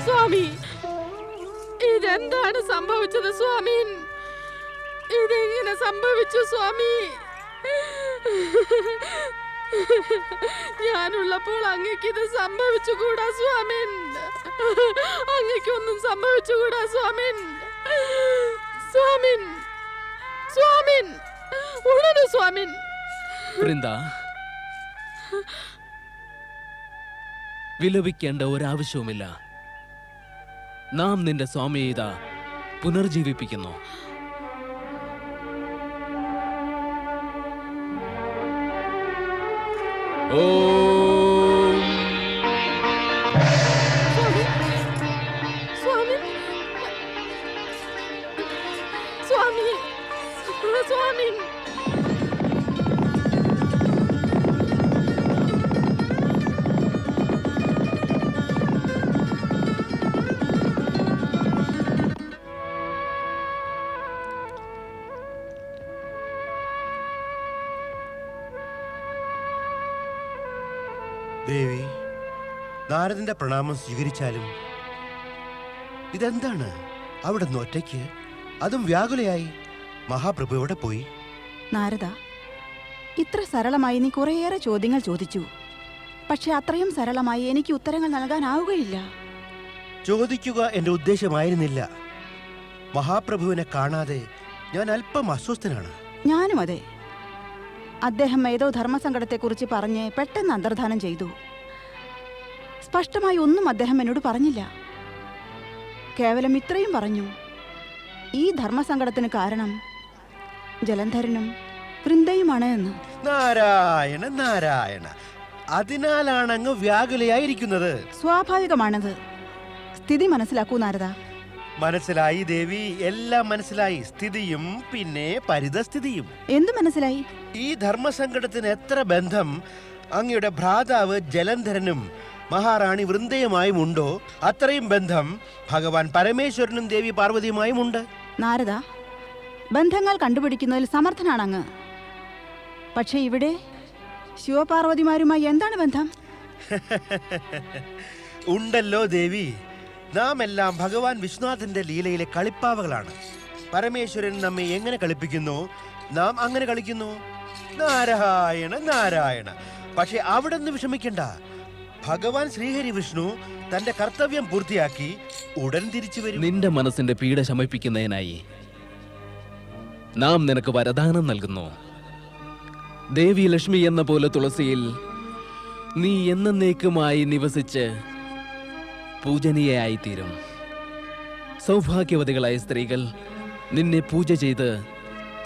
സ്വാമി, ഇതെന്താണ് സംഭവിച്ചത് സ്വാമി? ഇതെങ്ങനെ സംഭവിച്ചു സ്വാമി? ഞാനുള്ളപ്പോൾ അങ്ങക്ക് ഇത് സംഭവിച്ചുകൂടാ സ്വാമിൻ. അങ്ങക്കൊന്നും സംഭവിച്ചുകൂടാ സ്വാമിൻ. സ്വാമിൻ, സ്വാമിൻ, ഉണരു സ്വാമിൻ. വൃന്ദ, വിലപിക്കേണ്ട ഒരാവശ്യവുമില്ല. നാം നിന്റെ സ്വാമിയെ പുനർജീവിപ്പിക്കുന്നു. ദേവി, നാരദന്റെ പ്രണാമം സ്വീകരിച്ചാലും ഇതെന്താണ്? അവിടെ നിന്ന് ഒറ്റയ്ക്ക്, അതും വ്യാകുലയായി. മഹാപ്രഭു എവിടെ പോയി? നാരദ, ഇത്ര സരളമായി നീ കുറേയേറെ ചോദ്യങ്ങൾ ചോദിച്ചു. പക്ഷെ അത്രയും സരളമായി എനിക്ക് ഉത്തരങ്ങൾ നൽകാനാവുകയില്ല. ചോദിക്കുക എന്റെ ഉദ്ദേശമായിരുന്നില്ല. മഹാപ്രഭുവിനെ കാണാതെ ഞാൻ അല്പം അസ്വസ്ഥനാണ്. ഞാനും അതെ. അദ്ദേഹം ഏതോ ധർമ്മസങ്കടത്തെക്കുറിച്ച് പറഞ്ഞ് പെട്ടെന്ന് അന്തർധാനം ചെയ്തു. സ്പഷ്ടമായി ഒന്നും അദ്ദേഹം എന്നോട് പറഞ്ഞില്ല. കേവലം ഇത്രയും പറഞ്ഞു: ഈ ധർമ്മസങ്കടത്തിന് കാരണം ജലന്ധരനും വൃന്ദയുമാണ് എന്ന്. നാരായണ നാരായണ, അതിനാലാണ് അങ്ങ് വ്യാകുലയായിരിക്കുന്നത്. സ്വാഭാവികമാണത്. സ്ഥിതി മനസ്സിലാക്കൂ നാരദ. മനസ്സിലായി ദേവി, എല്ലാം മനസ്സിലായി. സ്ഥിതിയും പിന്നെ പരിതസ്ഥിതിയും. എന്തു മനസ്സിലായി? ഈ ധർമ്മസങ്കടത്തിന് എത്ര ബന്ധം അങ്ങയുടെ ഭ്രാതാവ് ജലന്ധരനും മഹാറാണി വൃന്ദയുമായും ഉണ്ടോ, അത്രയും ബന്ധം ഭഗവാൻ പരമേശ്വരനും ദേവി പാർവതിയുമായും ഉണ്ട്. നാരദ, ബന്ധങ്ങൾ കണ്ടുപിടിക്കുന്നതിൽ സമർത്ഥനാണ് അങ്ങ്. പക്ഷെ ഇവിടെ ശിവപാർവതിമാരുമായി എന്താണ് ബന്ധം? ഉണ്ടല്ലോ ദേവി. നാം എല്ലാം ഭഗവാൻ വിശ്വനാഥന്റെ ലീലയിലെ കളിപ്പാവകളാണ്. പരമേശ്വരൻ നമ്മെ എങ്ങനെ കളിപ്പിക്കുന്നു, നാം അങ്ങനെ കളിക്കുന്നു. നാരായണ നാരായണ. പക്ഷെ അവിടെ നിന്ന് വിഷമിക്കണ്ട. ഭഗവാൻ ശ്രീഹരി വിഷ്ണു തന്റെ കർത്തവ്യം പൂർത്തിയാക്കി ഉടൻ തിരിച്ചു വരും. നിന്റെ മനസ്സിന്റെ പീഡ ശമിപ്പിക്കുന്നതിനായി നാം നിനക്ക് വരദാനം നൽകുന്നു. ദേവി ലക്ഷ്മി എന്ന പോലെ തുളസിയിൽ നീ എന്നേക്കുമായി നിവസിച്ച് പൂജനീയായിത്തീരും. സൗഭാഗ്യവതികളായ സ്ത്രീകൾ നിന്നെ പൂജ ചെയ്ത്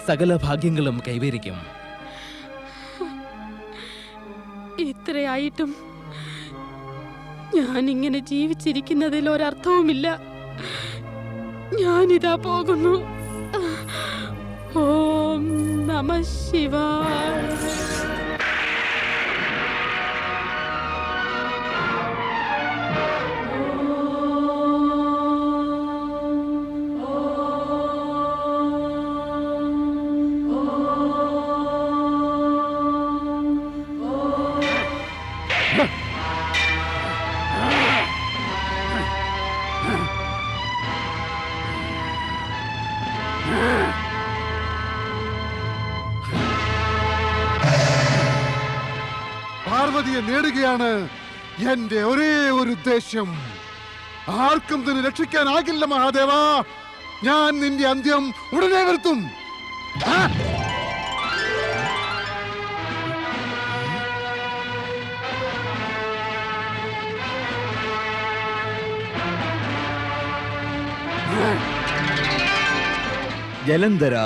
സകല ഭാഗ്യങ്ങളും കൈവരിക്കും. ഇത്രയായിട്ടും ഞാനിങ്ങനെ ജീവിച്ചിരിക്കുന്നതിൽ ഒരർത്ഥവുമില്ല. ഞാനിതാ പോകുന്നു. ഓം നമഃ ശിവായ. പാർവതിയെ നേടുകയാണ് എന്റെ ഒരേ ഒരു ഉദ്ദേശം. ആർക്കും തന്നെ രക്ഷിക്കാനാകില്ല മഹാദേവ. ഞാൻ നിന്റെ അന്ത്യം ഉടനെ വരുത്തും. ജലന്ധര,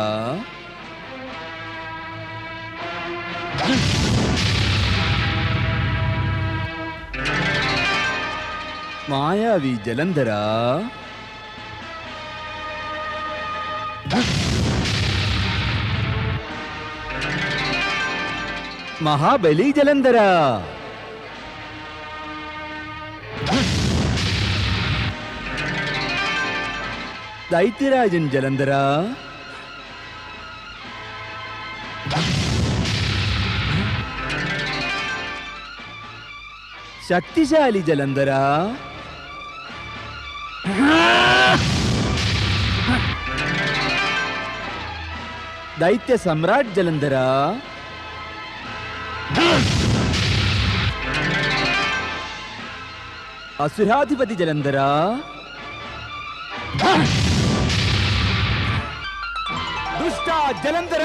മായാവി ജലന്ധര, മഹാബലി ജലന്ധര, ദൈത്യരാജൻ ജലന്ധര, ശക്തിശാലി ജലന്ധര, ദൈത്യ സമ്രാട്ട് ജലന്ധര, അസുരാധിപതി ജലന്ധര, ദുഷ്ട ജലന്ധര,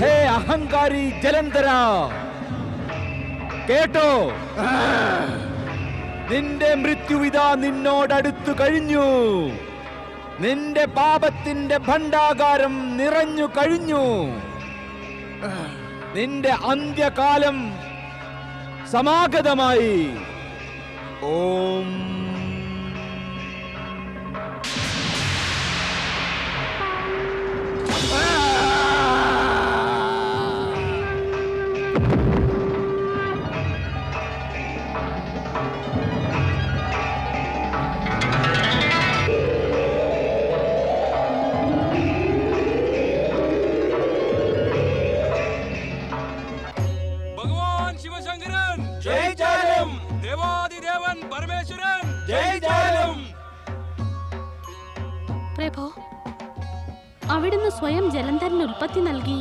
ഹേ അഹങ്കാരി ജലന്ധര, കേട്ടോ, നിന്റെ മൃത്യുവിതാ നിന്നോടടുത്തു കഴിഞ്ഞു. നിന്റെ പാപത്തിന്റെ ഭണ്ഡാകാരം നിറഞ്ഞു കഴിഞ്ഞു. നിന്റെ അന്ത്യകാലം സമാഗതമായി. ഓം പ്രഭോ, അവിടുന്ന് സ്വയം ജലന്ധരന് ഉൽപ്പത്തി നൽകി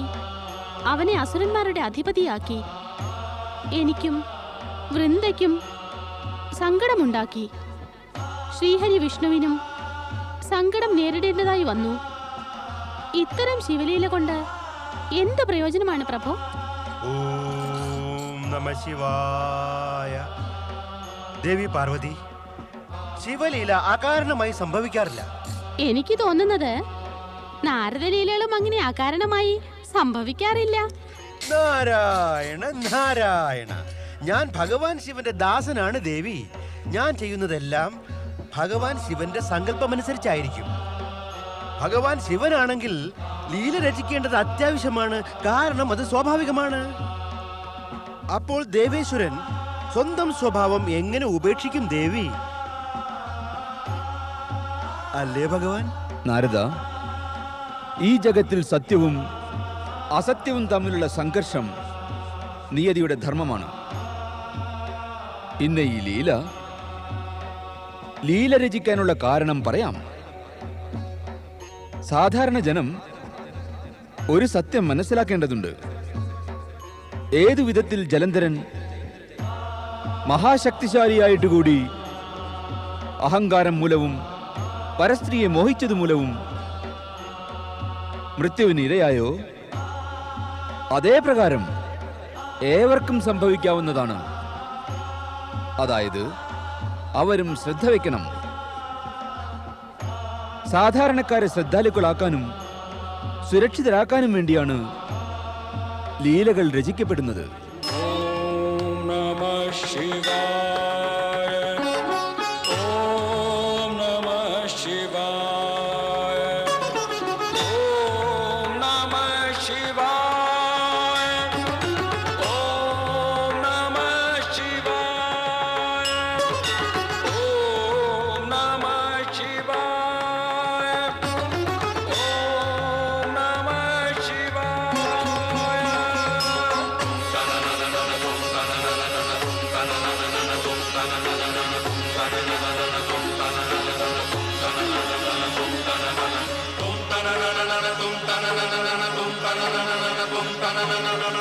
അവനെ അസുരന്മാരുടെ അധിപതിയാക്കി. എനിക്കും വൃന്ദയ്ക്കും സങ്കടമുണ്ടാക്കി. ശ്രീഹരി വിഷ്ണുവിനും സങ്കടം നേരിടേണ്ടതായി വന്നു. ഇത്തരം ശിവലീല കൊണ്ട് എന്ത് പ്രയോജനമാണ് പ്രഭോ? ഓം നമഃ ശിവായ. ദേവി പാർവതി, ശിവലീല അകാരണമായി സംഭവിക്കാറില്ല. എനിക്ക് തോന്നുന്നത് നാരദലീലകളും അങ്ങനെ അകാരണമായി സംഭവിക്കാറില്ല. നാരായണ നാരായണ, ഞാൻ ഭഗവാൻ ശിവന്റെ ദാസനാണ് ദേവി. ഞാൻ ചെയ്യുന്നതെല്ലാം ഭഗവാൻ ശിവന്റെ സങ്കല്പമനുസരിച്ചായിരിക്കും. ഭഗവാൻ ശിവനാണെങ്കിൽ ലീല രചിക്കേണ്ടത് അത്യാവശ്യമാണ്, കാരണം അത് സ്വാഭാവികമാണ്. അപ്പോൾ ദേവേശ്വരൻ സ്വന്തം സ്വഭാവം എങ്ങനെ ഉപേക്ഷിക്കും ദേവി? അല്ലേ ഭഗവാൻ? നാരദ, ഈ ജഗത്തിൽ സത്യവും അസത്യവും തമ്മിലുള്ള സംഘർഷം നിയതിയുടെ ധർമ്മമാണ്. ഇന്ന് ഈ ലീല രചിക്കാനുള്ള കാരണം പറയാം. സാധാരണ ജനം ഒരു സത്യം മനസ്സിലാക്കേണ്ടതുണ്ട്. ഏതു വിധത്തിൽ ജലന്ധരൻ മഹാശക്തിശാലിയായിട്ട് കൂടി അഹങ്കാരം മൂലവും പരസ്ത്രീയെ മോഹിച്ചതുമൂലവും മൃത്യുവിന് ഇരയായോ, അതേ പ്രകാരം ഏവർക്കും സംഭവിക്കാവുന്നതാണ്. അതായത് അവരും ശ്രദ്ധ വയ്ക്കണം. സാധാരണക്കാരെ ശ്രദ്ധാലുക്കളാക്കാനും സുരക്ഷിതരാക്കാനും വേണ്ടിയാണ് ലീലകൾ രചിക്കപ്പെടുന്നത്. ഓം നമഃ ശിവായ. ഓം നമഃ ശിവായ. ഓം നമഃ ശിവായ. ഓം നമഃ ശിവായ. ഓം നമഃ ശിവായ. na na na